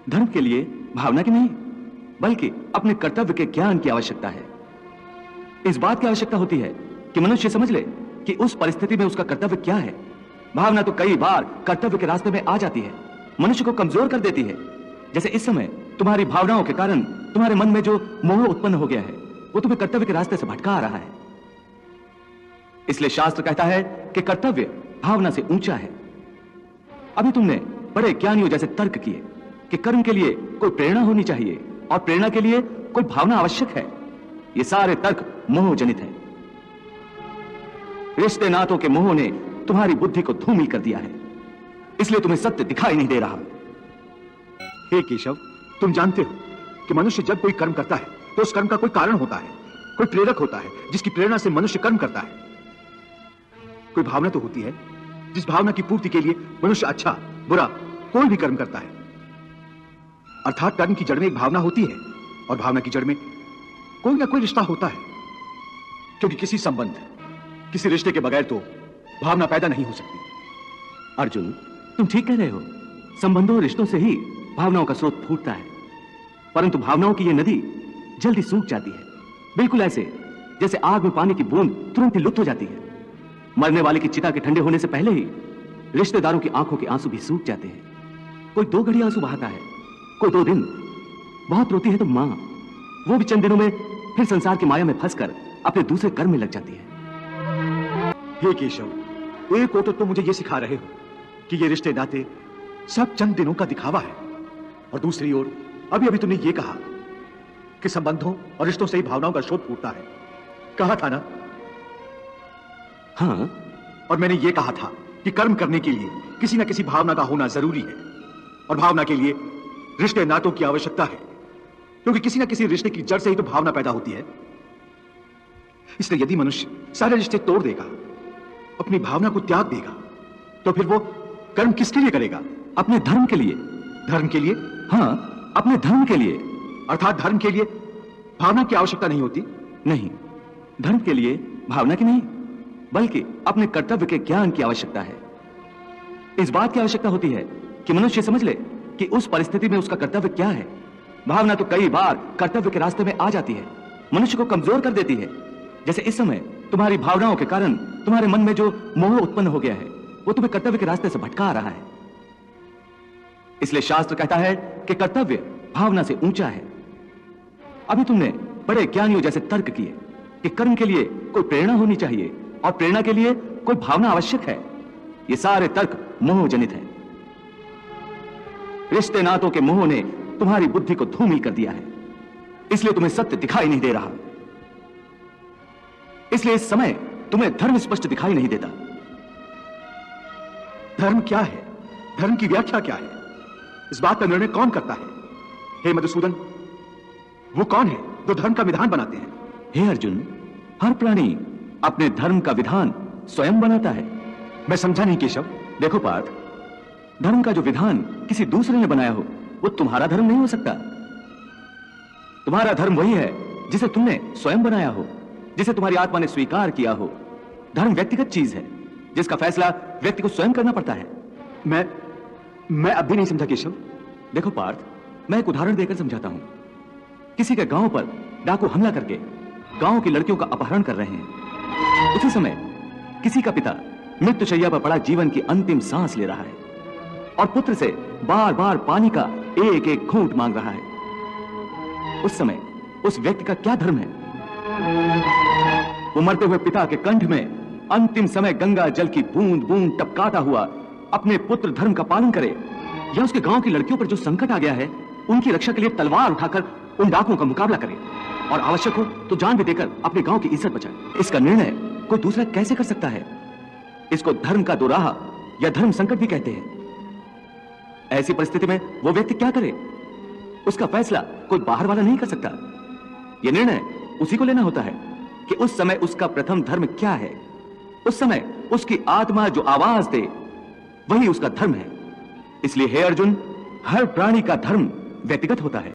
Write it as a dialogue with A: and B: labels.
A: धर्म के लिए भावना की नहीं, बल्कि अपने कर्तव्य के ज्ञान की आवश्यकता है। इस बात की आवश्यकता होती है कि मनुष्य समझ ले कि उस परिस्थिति में उसका कर्तव्य क्या है। भावना तो कई बार कर्तव्य के रास्ते में आ जाती है, मनुष्य को कमजोर कर देती है। जैसे इस समय तुम्हारी भावनाओं के कारण तुम्हारे मन में जो मोह उत्पन्न हो गया है, वो तुम्हें कर्तव्य के रास्ते से भटका रहा है। इसलिए शास्त्र कहता है कि कर्तव्य भावना से ऊंचा है। अभी तुमने बड़े ज्ञानियों जैसे तर्क किए कि कर्म के लिए कोई प्रेरणा होनी चाहिए और प्रेरणा के लिए कोई भावना आवश्यक है। ये सारे तर्क मोह जनित है। रिश्ते नातों के मोह ने तुम्हारी बुद्धि को धूमिल कर दिया है, इसलिए तुम्हें सत्य दिखाई नहीं दे रहा।
B: हे केशव, तुम जानते हो कि मनुष्य जब कोई कर्म करता है तो उस कर्म का कोई कारण होता है, कोई प्रेरक होता है जिसकी प्रेरणा से मनुष्य कर्म करता है। कोई भावना तो होती है जिस भावना की पूर्ति के लिए मनुष्य अच्छा बुरा कोई भी कर्म करता है। अर्थात कर्म की जड़ में एक भावना होती है और भावना की जड़ में कोई ना कोई रिश्ता होता है, क्योंकि किसी संबंध किसी रिश्ते के बगैर तो भावना पैदा नहीं हो सकती।
A: अर्जुन, तुम ठीक कह रहे हो। संबंधों और रिश्तों से ही भावनाओं का स्रोत फूटता है, परंतु भावनाओं की यह नदी जल्दी सूख जाती है, बिल्कुल ऐसे जैसे आग में पानी की बूंद तुरंत ही लुप्त हो जाती है। मरने वाले की चिता के ठंडे होने से पहले ही रिश्तेदारों की आंखों के आंसू भी सूख जाते हैं। कोई 2 घड़ी आंसू बहाता है, कोई 2 दिन। बहुत रोती है तो मां, वो भी चंद दिनों में फिर संसार की माया में फंसकर अपने दूसरे कर्म में लग जाती है।
B: हे केशव, एक ओर तो तुम मुझे यह सिखा रहे हो कि ये रिश्ते नाते सब चंद दिनों का दिखावा है, और दूसरी ओर अभी अभी तुमने ये कहा कि संबंधों और रिश्तों से ही भावनाओं का स्रोत फूटता है। कहा था ना?
A: हाँ,
B: और मैंने ये कहा था कि कर्म करने के लिए किसी ना किसी भावना का होना जरूरी है, और भावना के लिए रिश्ते नातों की आवश्यकता है, क्योंकि किसी ना किसी रिश्ते की जड़ से ही तो भावना पैदा होती है। इसलिए यदि मनुष्य सारे रिश्ते तोड़ देगा, अपनी भावना को त्याग देगा, तो फिर वो कर्म किसके लिए करेगा?
A: अपने धर्म के लिए।
B: धर्म के लिए?
A: हाँ, अपने धर्म के लिए।
B: अर्थात धर्म के लिए भावना की आवश्यकता नहीं होती?
A: नहीं, धर्म के लिए भावना की नहीं, बल्कि अपने कर्तव्य के ज्ञान की आवश्यकता है। इस बात की आवश्यकता होती है कि मनुष्य समझ ले कि उस परिस्थिति में उसका कर्तव्य क्या है। भावना तो कई बार कर्तव्य के रास्ते में आ जाती है, मनुष्य को कमजोर कर देती है। जैसे इस समय तुम्हारी भावनाओं के कारण तुम्हारे मन में जो मोह उत्पन्न हो गया है, वो तुम्हें कर्तव्य के रास्ते से भटका रहा है। इसलिए शास्त्र कहता है कि कर्तव्य भावना से ऊंचा है। अभी तुमने बड़े ज्ञानियों जैसे तर्क किए कि कर्म के लिए कोई प्रेरणा होनी चाहिए और प्रेरणा के लिए कोई भावना आवश्यक है। ये सारे तर्क मोह जनित है। रिश्ते नातों के मोह ने तुम्हारी बुद्धि को धूमिल कर दिया है, इसलिए तुम्हें सत्य दिखाई नहीं दे रहा। इसलिए इस समय तुम्हें धर्म स्पष्ट दिखाई नहीं देता।
B: धर्म क्या है? धर्म की व्याख्या क्या है? इस बात का निर्णय कौन करता है? हे मधुसूदन, वो कौन है जो धर्म का विधान बनाते हैं?
A: हे अर्जुन, हर प्राणी अपने धर्म का विधान स्वयं बनाता है।
B: मैं समझा नहीं केशव।
A: देखो पार्थ, धर्म का जो विधान किसी दूसरे ने बनाया हो, वो तुम्हारा धर्म नहीं हो सकता। तुम्हारा धर्म वही है जिसे तुमने स्वयं बनाया हो, जिसे तुम्हारी आत्मा ने स्वीकार किया हो। धर्म व्यक्तिगत चीज है, जिसका फैसला व्यक्ति को स्वयं करना पड़ता है।
B: मैं अब भी नहीं समझा केशव।
A: देखो पार्थ, मैं एक उदाहरण देकर समझाता हूं। किसी के गांव पर डाकू हमला करके गांव की लड़कियों का अपहरण कर रहे हैं। उसी समय किसी का पिता मृत्युशैया पर पड़ा जीवन की अंतिम सांस ले रहा है और पुत्र से बार बार पानी का एक एक घूंट मांग रहा है। उस समय उस व्यक्ति का क्या धर्म है? वो मरते हुए पिता के कंठ में अंतिम समय गंगा जल की बूंद बूंद टपकाता हुआ अपने पुत्र धर्म का पालन करे, या उसके गांव की लड़कियों पर जो संकट आ गया है उनकी रक्षा के लिए तलवार उठाकर उन डाकुओं का मुकाबला करे और आवश्यक हो तो जान भी देकर अपने गांव की इज्जत बचाए। इसका निर्णय कोई दूसरा कैसे कर सकता है? इसको धर्म का दोराहा या धर्म संकट भी कहते हैं। ऐसी परिस्थिति में वो व्यक्ति क्या करे? उसका फैसला कोई बाहर वाला नहीं कर सकता। यह निर्णय उसी को लेना होता है कि उस समय उसका प्रथम धर्म क्या है। उस समय उसकी आत्मा जो आवाज दे वही उसका धर्म है। इसलिए हे अर्जुन, हर प्राणी का धर्म व्यक्तिगत होता है।